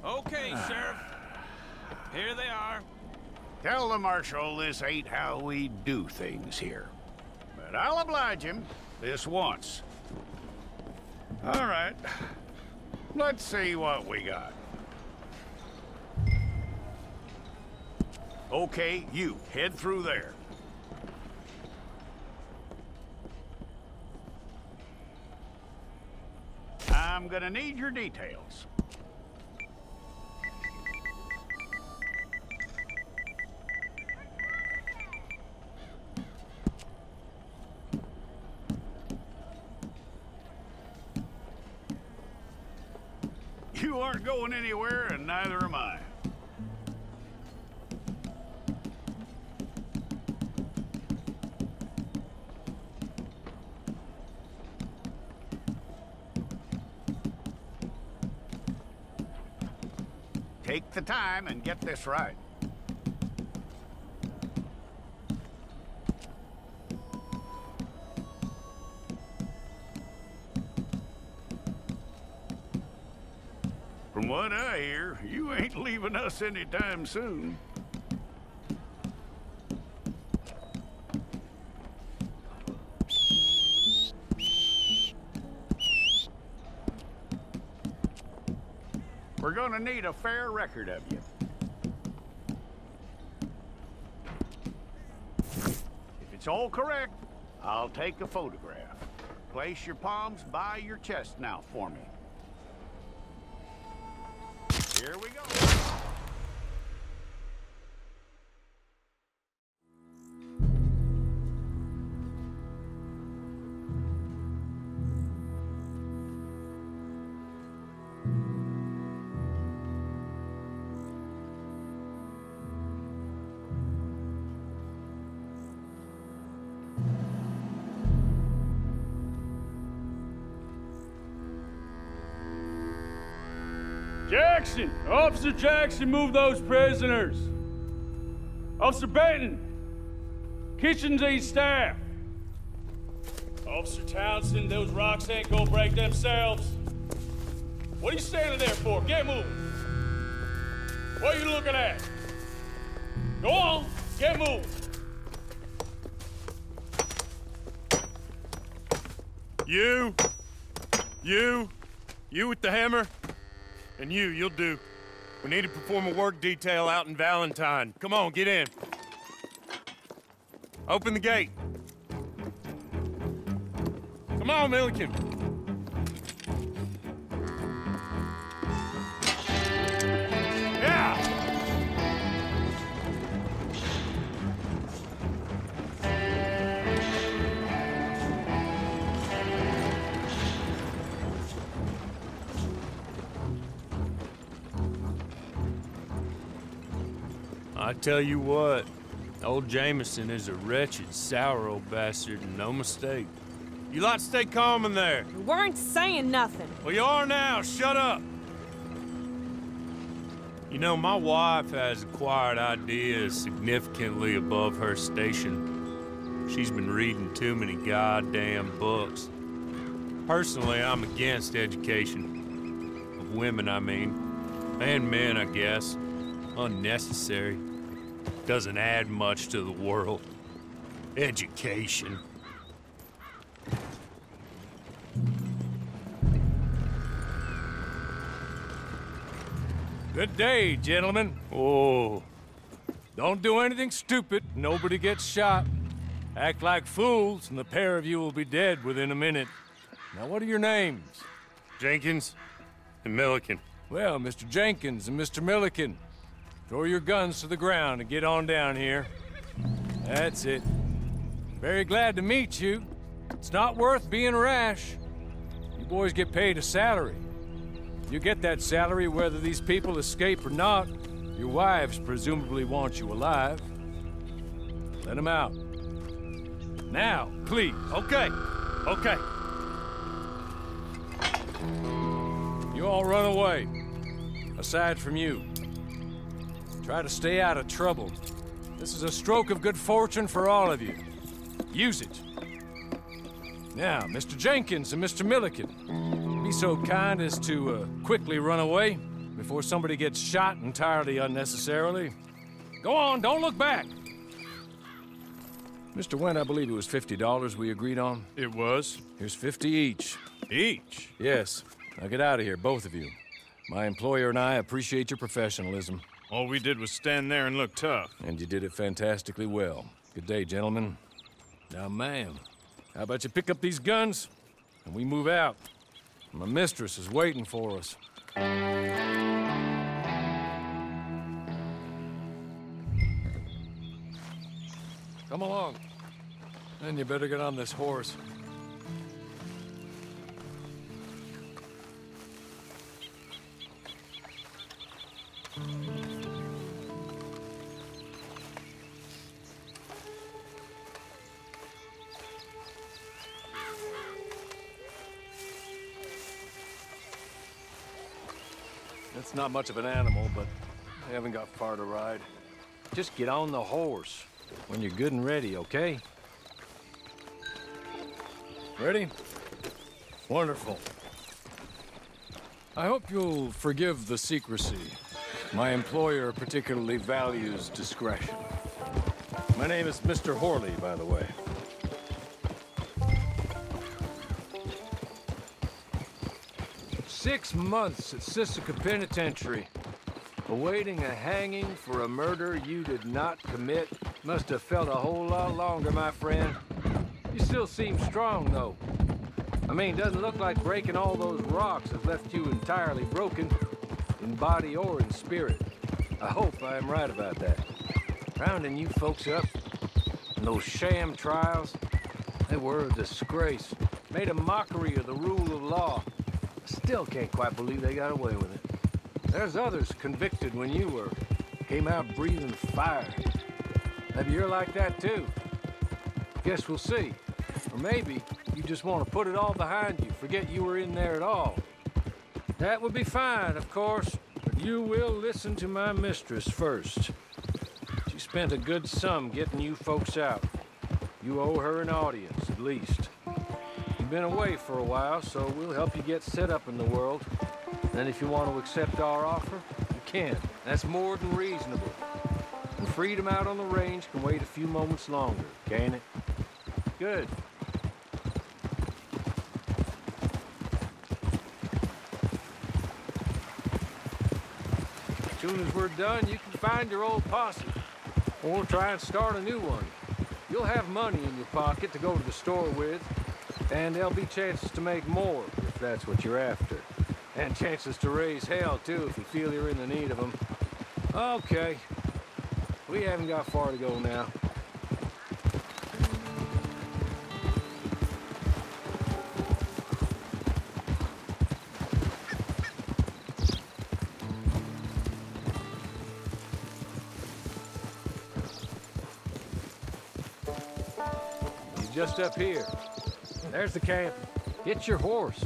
Okay, Sheriff. Here they are. Tell the Marshal this ain't how we do things here. But I'll oblige him this once. All right. Let's see what we got. Okay, you head through there. I'm gonna need your details. You aren't going anywhere, and neither am I. Take the time and get this right. From what I hear, you ain't leaving us anytime soon. We're gonna need a fair record of you. If it's all correct, I'll take a photograph. Place your palms by your chest now for me. Here we go. Jackson! Officer Jackson, move those prisoners! Officer Benton! Kitchens aid staff! Officer Townsend, those rocks ain't gonna break themselves. What are you standing there for? Get moving! What are you looking at? Go on, get moving! You with the hammer? And you'll do. We need to perform a work detail out in Valentine. Come on, get in. Open the gate. Come on, Milliken. Yeah! I tell you what, old Jameson is a wretched, sour old bastard, and no mistake. You lot stay calm in there. We weren't saying nothing. Well, you are now. Shut up. You know, my wife has acquired ideas significantly above her station. She's been reading too many goddamn books. Personally, I'm against education. Of women, I mean. And men, I guess. Unnecessary. Doesn't add much to the world. Education. Good day, gentlemen. Oh. Don't do anything stupid. Nobody gets shot. Act like fools, and the pair of you will be dead within a minute. Now, what are your names? Jenkins and Milliken. Well, Mr. Jenkins and Mr. Milliken, throw your guns to the ground and get on down here. That's it. Very glad to meet you. It's not worth being rash. You boys get paid a salary. You get that salary whether these people escape or not. Your wives presumably want you alive. Let them out. Now, please. Okay. You all run away. Aside from you. Try to stay out of trouble. This is a stroke of good fortune for all of you. Use it. Now, Mr. Jenkins and Mr. Milliken, be so kind as to quickly run away. before somebody gets shot entirely unnecessarily. Go on, don't look back. Mr. Went, I believe it was $50 we agreed on. It was? Here's 50 each. Each? Yes. Now get out of here, both of you. My employer and I appreciate your professionalism. All we did was stand there and look tough. And you did it fantastically well. Good day, gentlemen. Now, ma'am, how about you pick up these guns and we move out? My mistress is waiting for us. Come along. Then you better get on this horse. It's not much of an animal, but I haven't got far to ride. Just get on the horse when you're good and ready, okay? Ready? Wonderful. I hope you'll forgive the secrecy. My employer particularly values discretion. My name is Mr. Horley, by the way. "6 months at Sisika Penitentiary, awaiting a hanging for a murder you did not commit. Must have felt a whole lot longer, my friend. You still seem strong, though. I mean, doesn't look like breaking all those rocks has left you entirely broken, in body or in spirit. I hope I am right about that. Rounding you folks up, and those sham trials, they were a disgrace. Made a mockery of the rule of law. Still can't quite believe they got away with it. There's others convicted when you were. Came out breathing fire. Maybe you're like that too. Guess we'll see. Or maybe you just want to put it all behind you, forget you were in there at all. That would be fine, of course, but you will listen to my mistress first. She spent a good sum getting you folks out. You owe her an audience, at least. You've been away for a while, so we'll help you get set up in the world. And if you want to accept our offer, you can. That's more than reasonable. And freedom out on the range can wait a few moments longer, can't it? Good. As soon as we're done, you can find your old posse. Or try and start a new one. You'll have money in your pocket to go to the store with, and there'll be chances to make more, if that's what you're after. And chances to raise hell, too, if you feel you're in the need of them. Okay. We haven't got far to go now. He's just up here. There's the camp. Get your horse.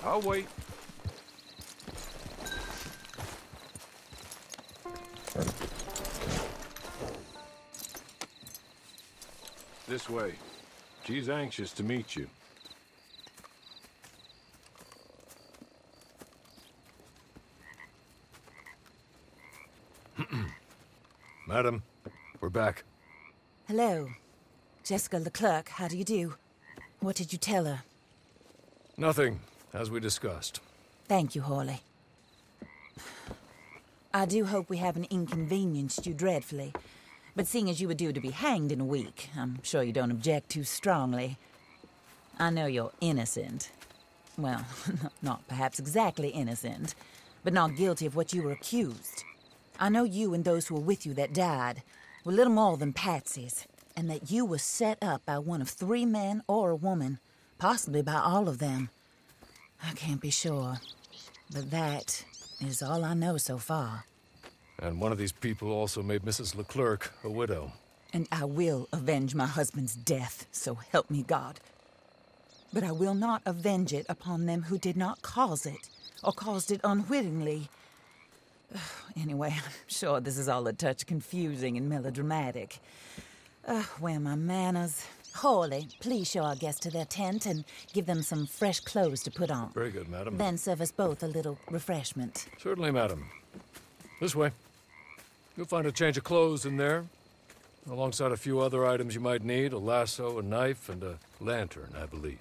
I'll wait. This way. She's anxious to meet you. Madam, we're back. Hello. Jessica Leclerc, how do you do? What did you tell her? Nothing, as we discussed. Thank you, Horley. I do hope we haven't inconvenienced you dreadfully. But seeing as you were due to be hanged in a week, I'm sure you don't object too strongly. I know you're innocent. Well, not perhaps exactly innocent, but not guilty of what you were accused. I know you and those who were with you that died were little more than patsies, and that you were set up by one of 3 men or a woman, possibly by all of them. I can't be sure, but that is all I know so far. And one of these people also made Mrs. Leclerc a widow. And I will avenge my husband's death, so help me God. But I will not avenge it upon them who did not cause it, or caused it unwittingly. Anyway, I'm sure this is all a touch confusing and melodramatic. Where are my manners? Hawley, please show our guests to their tent and give them some fresh clothes to put on. Very good, madam. Then serve us both a little refreshment. Certainly, madam. This way. You'll find a change of clothes in there, alongside a few other items you might need, a lasso, a knife, and a lantern, I believe.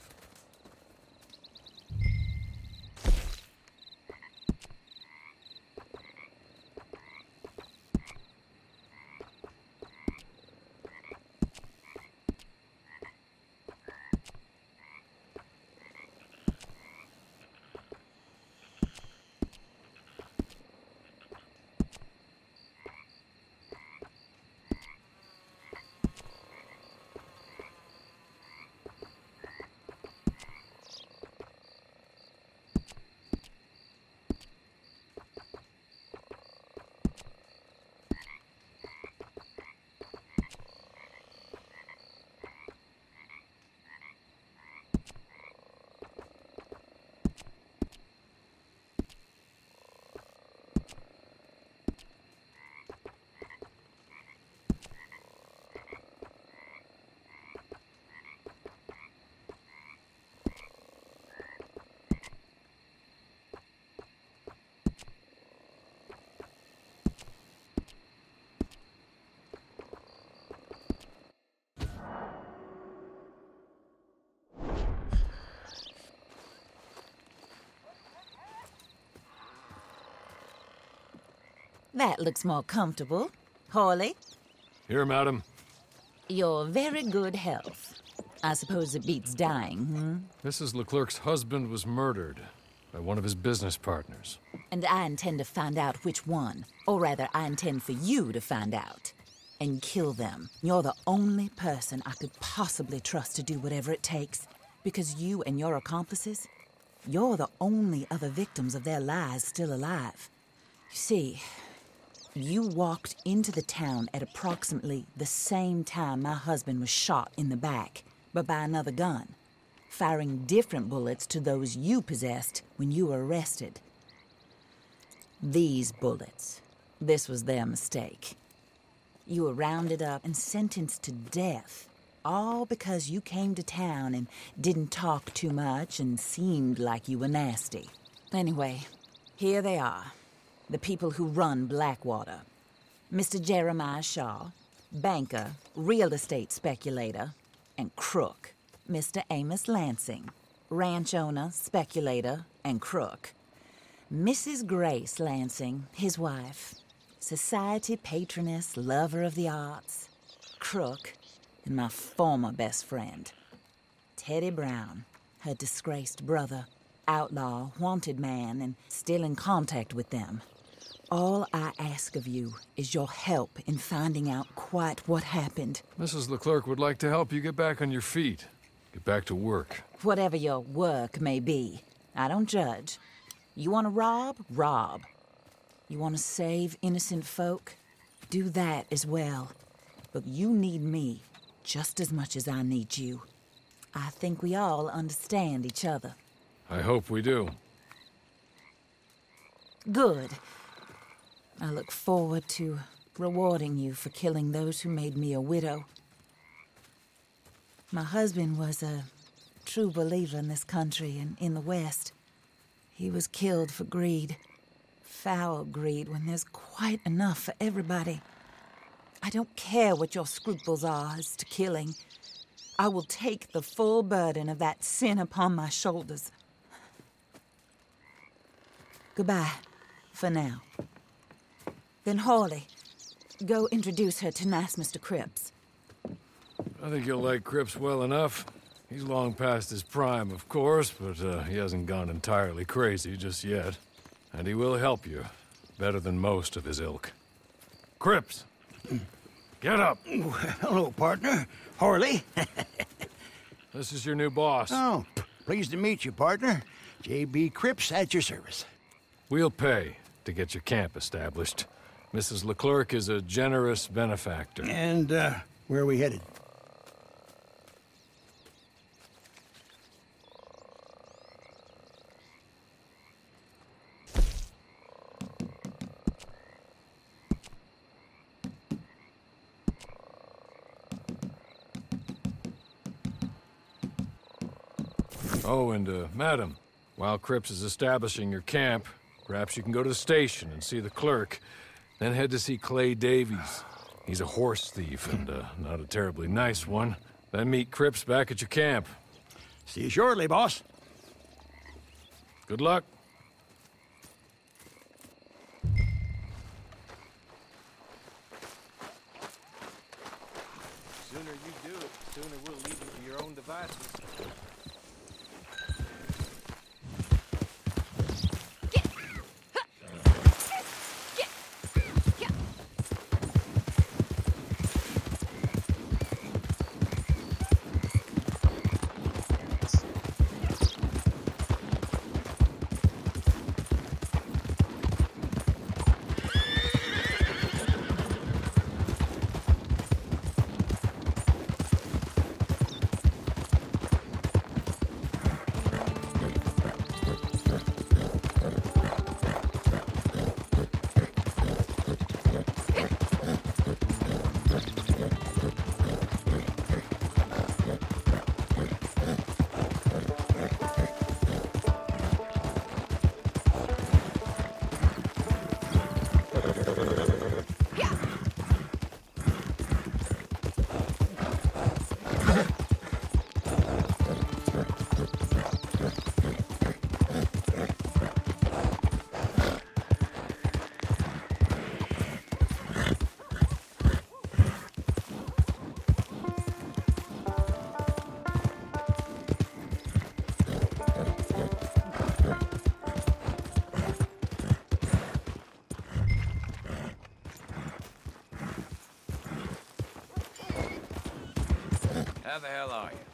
That looks more comfortable. Hawley, Here, madam. your very good health. I suppose it beats dying, Mrs. Leclerc's husband was murdered by one of his business partners. And I intend to find out which one. Or rather, I intend for you to find out. And kill them. You're the only person I could possibly trust to do whatever it takes. Because you and your accomplices, you're the only other victims of their lies still alive. You see, you walked into the town at approximately the same time my husband was shot in the back, but by another gun, firing different bullets to those you possessed when you were arrested. These bullets, this was their mistake. You were rounded up and sentenced to death, all because you came to town and didn't talk too much and seemed like you were nasty. Anyway, here they are. The people who run Blackwater. Mr. Jeremiah Shaw, banker, real estate speculator, and crook. Mr. Amos Lansing, ranch owner, speculator, and crook. Mrs. Grace Lansing, his wife, society patroness, lover of the arts, crook, and my former best friend. Teddy Brown, her disgraced brother, outlaw, wanted man, and still in contact with them. All I ask of you is your help in finding out quite what happened. Mrs. Leclerc would like to help you get back on your feet. Get back to work. Whatever your work may be, I don't judge. You want to rob? Rob. You want to save innocent folk? Do that as well. But you need me just as much as I need you. I think we all understand each other. I hope we do. Good. I look forward to rewarding you for killing those who made me a widow. My husband was a true believer in this country and in the West. He was killed for greed. Foul greed when there's quite enough for everybody. I don't care what your scruples are as to killing. I will take the full burden of that sin upon my shoulders. Goodbye, for now. Then Hawley, go introduce her to nice Mr. Cripps. I think you'll like Cripps well enough. He's long past his prime, of course, but he hasn't gone entirely crazy just yet. And he will help you, better than most of his ilk. Cripps! Get up! Hello, partner. Harley. This is your new boss. Oh, pleased to meet you, partner. J.B. Cripps at your service. We'll pay to get your camp established. Mrs. Leclerc is a generous benefactor. And, where are we headed? Oh, and, madam, while Cripps is establishing your camp, perhaps you can go to the station and see the clerk, then head to see Clay Davies. He's a horse thief, and, not a terribly nice one. Then meet Cripps back at your camp. See you shortly, boss. Good luck. The sooner you do it, the sooner we'll leave you to your own devices. How the hell are you?